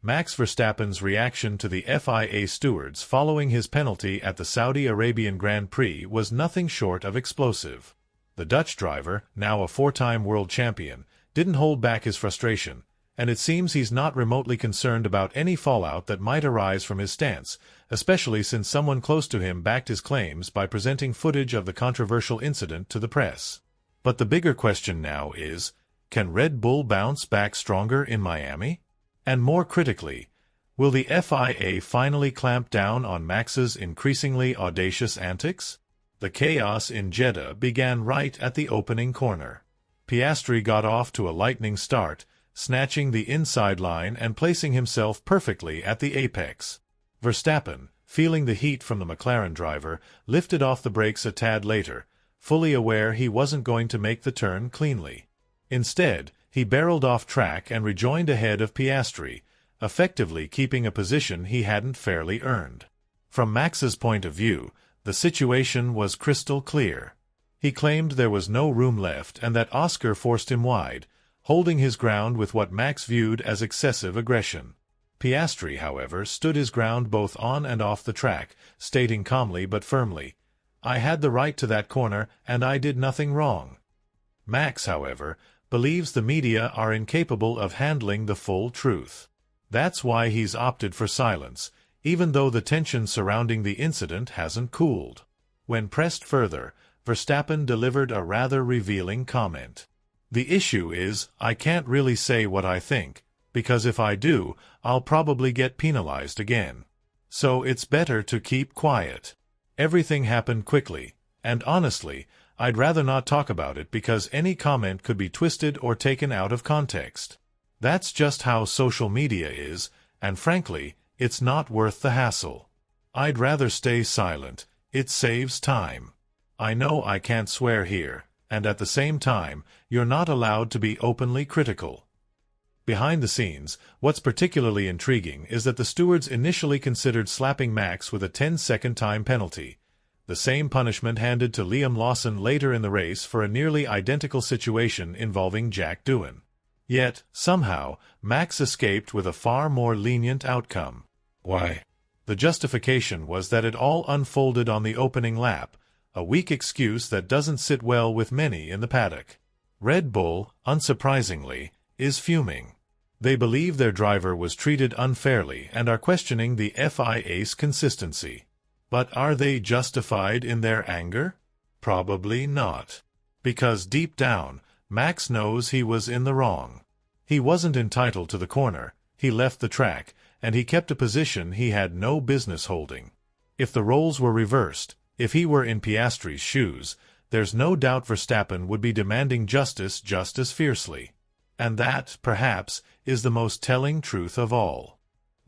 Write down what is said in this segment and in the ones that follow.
Max Verstappen's reaction to the FIA stewards following his penalty at the Saudi Arabian Grand Prix was nothing short of explosive. The Dutch driver, now a four-time world champion, didn't hold back his frustration, and it seems he's not remotely concerned about any fallout that might arise from his stance, especially since someone close to him backed his claims by presenting footage of the controversial incident to the press. But the bigger question now is, can Red Bull bounce back stronger in Miami? And more critically, will the FIA finally clamp down on Max's increasingly audacious antics? The chaos in Jeddah began right at the opening corner. Piastri got off to a lightning start, snatching the inside line and placing himself perfectly at the apex. Verstappen, feeling the heat from the McLaren driver, lifted off the brakes a tad later, fully aware he wasn't going to make the turn cleanly. Instead, he barreled off track and rejoined ahead of Piastri, effectively keeping a position he hadn't fairly earned. From Max's point of view, the situation was crystal clear. He claimed there was no room left and that Oscar forced him wide, holding his ground with what Max viewed as excessive aggression. Piastri, however, stood his ground both on and off the track, stating calmly but firmly, "I had the right to that corner and I did nothing wrong." Max, however, believes the media are incapable of handling the full truth. That's why he's opted for silence, even though the tension surrounding the incident hasn't cooled. When pressed further, Verstappen delivered a rather revealing comment. "The issue is, I can't really say what I think, because if I do, I'll probably get penalized again. So it's better to keep quiet. Everything happened quickly, and honestly, I'd rather not talk about it because any comment could be twisted or taken out of context. That's just how social media is, and frankly, it's not worth the hassle. I'd rather stay silent. It saves time. I know I can't swear here, and at the same time, you're not allowed to be openly critical." Behind the scenes, what's particularly intriguing is that the stewards initially considered slapping Max with a 10-second time penalty, the same punishment handed to Liam Lawson later in the race for a nearly identical situation involving Jack Doohan. Yet, somehow, Max escaped with a far more lenient outcome. Why? The justification was that it all unfolded on the opening lap, a weak excuse that doesn't sit well with many in the paddock. Red Bull, unsurprisingly, is fuming. They believe their driver was treated unfairly and are questioning the FIA's consistency. But are they justified in their anger? Probably not. Because deep down, Max knows he was in the wrong. He wasn't entitled to the corner, he left the track, and he kept a position he had no business holding. If the roles were reversed, if he were in Piastri's shoes, there's no doubt Verstappen would be demanding justice just as fiercely. And that, perhaps, is the most telling truth of all.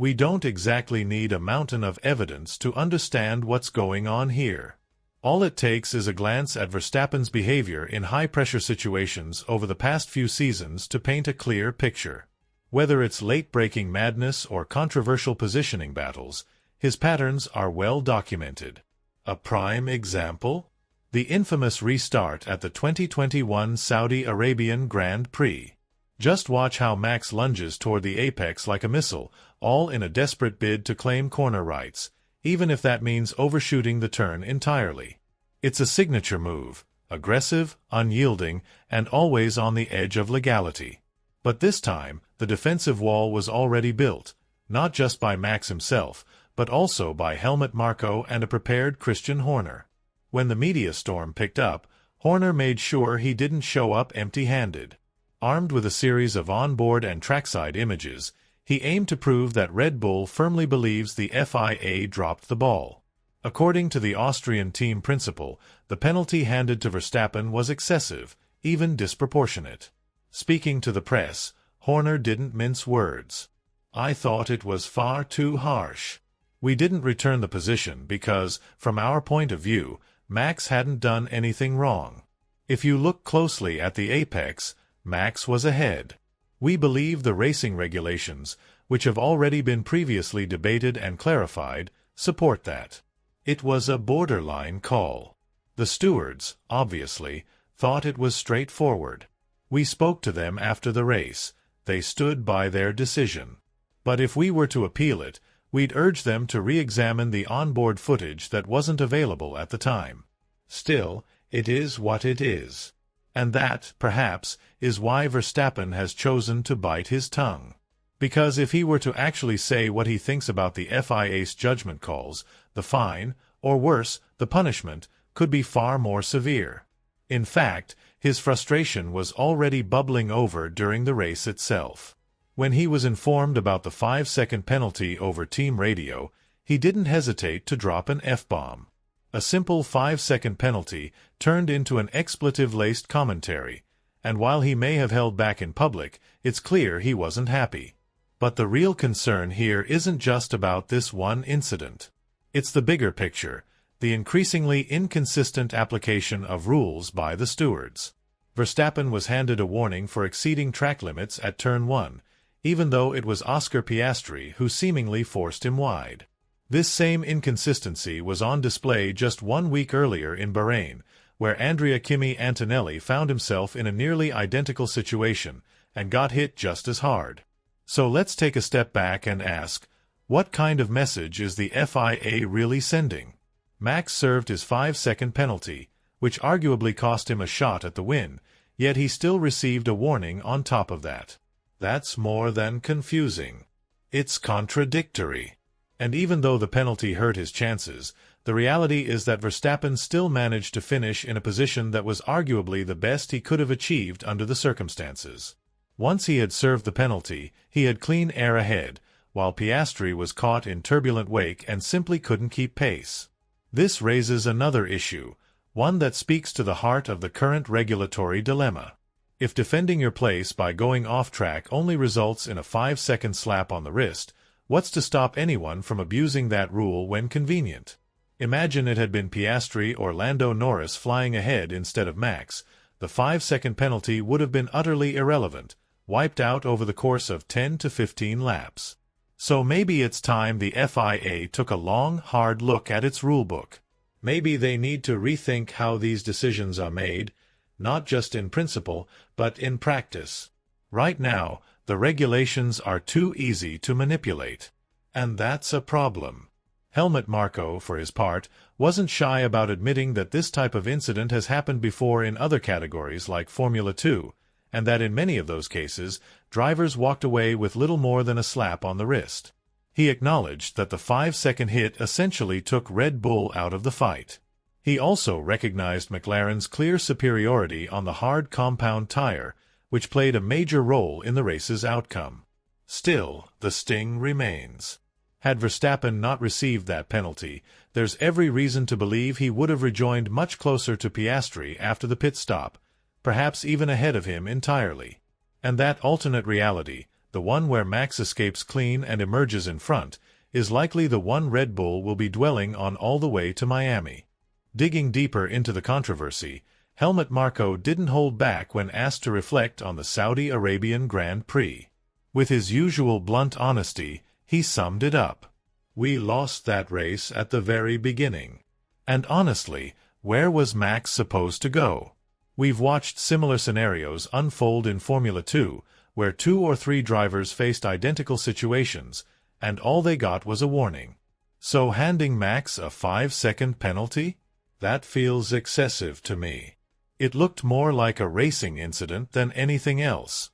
We don't exactly need a mountain of evidence to understand what's going on here. All it takes is a glance at Verstappen's behavior in high-pressure situations over the past few seasons to paint a clear picture. Whether it's late-breaking madness or controversial positioning battles, his patterns are well documented. A prime example? The infamous restart at the 2021 Saudi Arabian Grand Prix. Just watch how Max lunges toward the apex like a missile, all in a desperate bid to claim corner rights, even if that means overshooting the turn entirely. It's a signature move, aggressive, unyielding, and always on the edge of legality. But this time, the defensive wall was already built, not just by Max himself, but also by Helmut Marko and a prepared Christian Horner. When the media storm picked up, Horner made sure he didn't show up empty-handed. Armed with a series of onboard and trackside images, he aimed to prove that Red Bull firmly believes the FIA dropped the ball. According to the Austrian team principal, the penalty handed to Verstappen was excessive, even disproportionate. Speaking to the press, Horner didn't mince words. "I thought it was far too harsh. We didn't return the position because, from our point of view, Max hadn't done anything wrong. If you look closely at the apex, Max was ahead. We believe the racing regulations, which have already been previously debated and clarified, support that. It was a borderline call. The stewards, obviously, thought it was straightforward. We spoke to them after the race. They stood by their decision. But if we were to appeal it, we'd urge them to re-examine the onboard footage that wasn't available at the time. Still, it is what it is. And that, perhaps, is why Verstappen has chosen to bite his tongue. Because if he were to actually say what he thinks about the FIA's judgment calls, the fine, or worse, the punishment, could be far more severe. In fact, his frustration was already bubbling over during the race itself. When he was informed about the 5-second penalty over team radio, he didn't hesitate to drop an F-bomb. A simple 5-second penalty turned into an expletive-laced commentary, and while he may have held back in public, it's clear he wasn't happy. But the real concern here isn't just about this one incident. It's the bigger picture, the increasingly inconsistent application of rules by the stewards. Verstappen was handed a warning for exceeding track limits at Turn 1, even though it was Oscar Piastri who seemingly forced him wide. This same inconsistency was on display just 1 week earlier in Bahrain, where Andrea Kimi Antonelli found himself in a nearly identical situation and got hit just as hard. So let's take a step back and ask, what kind of message is the FIA really sending? Max served his 5-second penalty, which arguably cost him a shot at the win, yet he still received a warning on top of that. That's more than confusing. It's contradictory. And even though the penalty hurt his chances, the reality is that Verstappen still managed to finish in a position that was arguably the best he could have achieved under the circumstances. Once he had served the penalty, he had clean air ahead, while Piastri was caught in turbulent wake and simply couldn't keep pace. This raises another issue, one that speaks to the heart of the current regulatory dilemma. If defending your place by going off track only results in a 5-second slap on the wrist, what's to stop anyone from abusing that rule when convenient? Imagine it had been Piastri or Lando Norris flying ahead instead of Max. The 5-second penalty would have been utterly irrelevant, wiped out over the course of 10 to 15 laps. So maybe it's time the FIA took a long, hard look at its rulebook. Maybe they need to rethink how these decisions are made, not just in principle, but in practice. Right now, the regulations are too easy to manipulate. And that's a problem. Helmut Marko, for his part, wasn't shy about admitting that this type of incident has happened before in other categories like Formula 2, and that in many of those cases, drivers walked away with little more than a slap on the wrist. He acknowledged that the 5-second hit essentially took Red Bull out of the fight. He also recognized McLaren's clear superiority on the hard compound tire, which played a major role in the race's outcome. Still, the sting remains. Had Verstappen not received that penalty, there's every reason to believe he would have rejoined much closer to Piastri after the pit stop, perhaps even ahead of him entirely. And that alternate reality, the one where Max escapes clean and emerges in front, is likely the one Red Bull will be dwelling on all the way to Miami. Digging deeper into the controversy, Helmut Marko didn't hold back when asked to reflect on the Saudi Arabian Grand Prix. With his usual blunt honesty, he summed it up. We lost that race at the very beginning. And honestly, where was Max supposed to go? We've watched similar scenarios unfold in Formula 2, where 2 or 3 drivers faced identical situations, and all they got was a warning. So handing Max a 5-second penalty? That feels excessive to me. It looked more like a racing incident than anything else.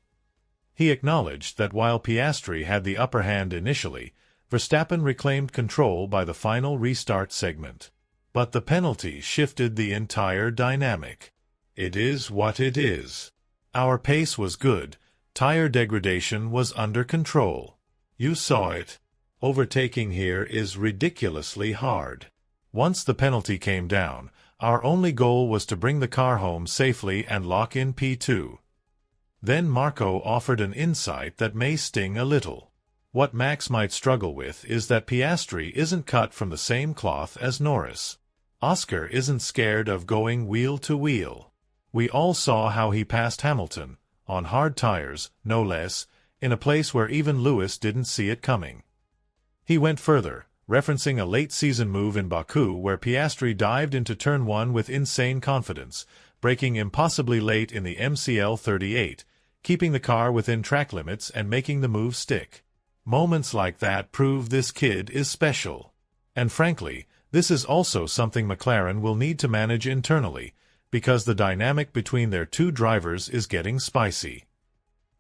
He acknowledged that while Piastri had the upper hand initially, Verstappen reclaimed control by the final restart segment. But the penalty shifted the entire dynamic. It is what it is. Our pace was good, tire degradation was under control. You saw it. Overtaking here is ridiculously hard. Once the penalty came down, our only goal was to bring the car home safely and lock in P2. Then Marko offered an insight that may sting a little. What Max might struggle with is that Piastri isn't cut from the same cloth as Norris. Oscar isn't scared of going wheel to wheel. We all saw how he passed Hamilton, on hard tires, no less, in a place where even Lewis didn't see it coming. He went further, referencing a late-season move in Baku where Piastri dived into Turn 1 with insane confidence, braking impossibly late in the MCL 38, keeping the car within track limits and making the move stick. Moments like that prove this kid is special. And frankly, this is also something McLaren will need to manage internally, because the dynamic between their two drivers is getting spicy.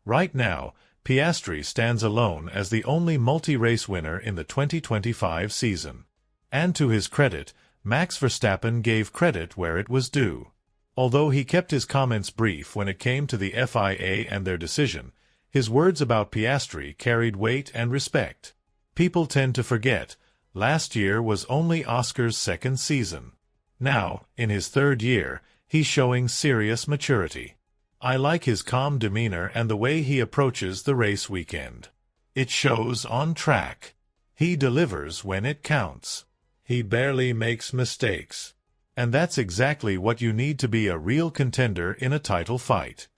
Right now, Piastri stands alone as the only multi-race winner in the 2025 season. And to his credit, Max Verstappen gave credit where it was due. Although he kept his comments brief when it came to the FIA and their decision, his words about Piastri carried weight and respect. People tend to forget, last year was only Oscar's second season. Now, in his third year, he's showing serious maturity. I like his calm demeanor and the way he approaches the race weekend. It shows on track. He delivers when it counts. He barely makes mistakes. And that's exactly what you need to be a real contender in a title fight.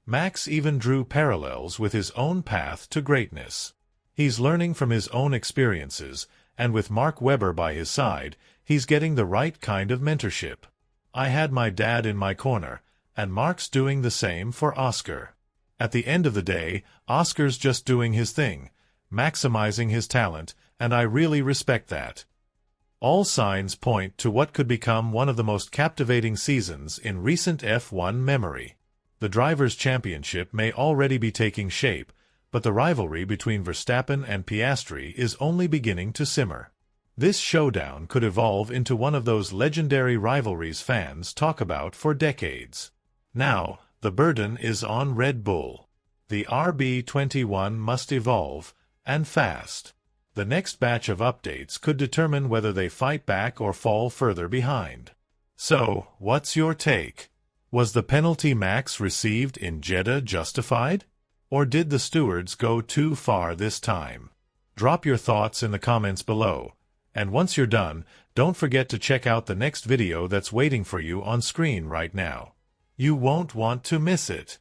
Max even drew parallels with his own path to greatness. He's learning from his own experiences, and with Mark Webber by his side, he's getting the right kind of mentorship. I had my dad in my corner, and Mark's doing the same for Oscar. At the end of the day, Oscar's just doing his thing, maximizing his talent, and I really respect that. All signs point to what could become one of the most captivating seasons in recent F1 memory. The Drivers' Championship may already be taking shape, but the rivalry between Verstappen and Piastri is only beginning to simmer. This showdown could evolve into one of those legendary rivalries fans talk about for decades. Now, the burden is on Red Bull. The RB21 must evolve, and fast. The next batch of updates could determine whether they fight back or fall further behind. So, what's your take? Was the penalty Max received in Jeddah justified? Or did the stewards go too far this time? Drop your thoughts in the comments below. And once you're done, don't forget to check out the next video that's waiting for you on screen right now. You won't want to miss it.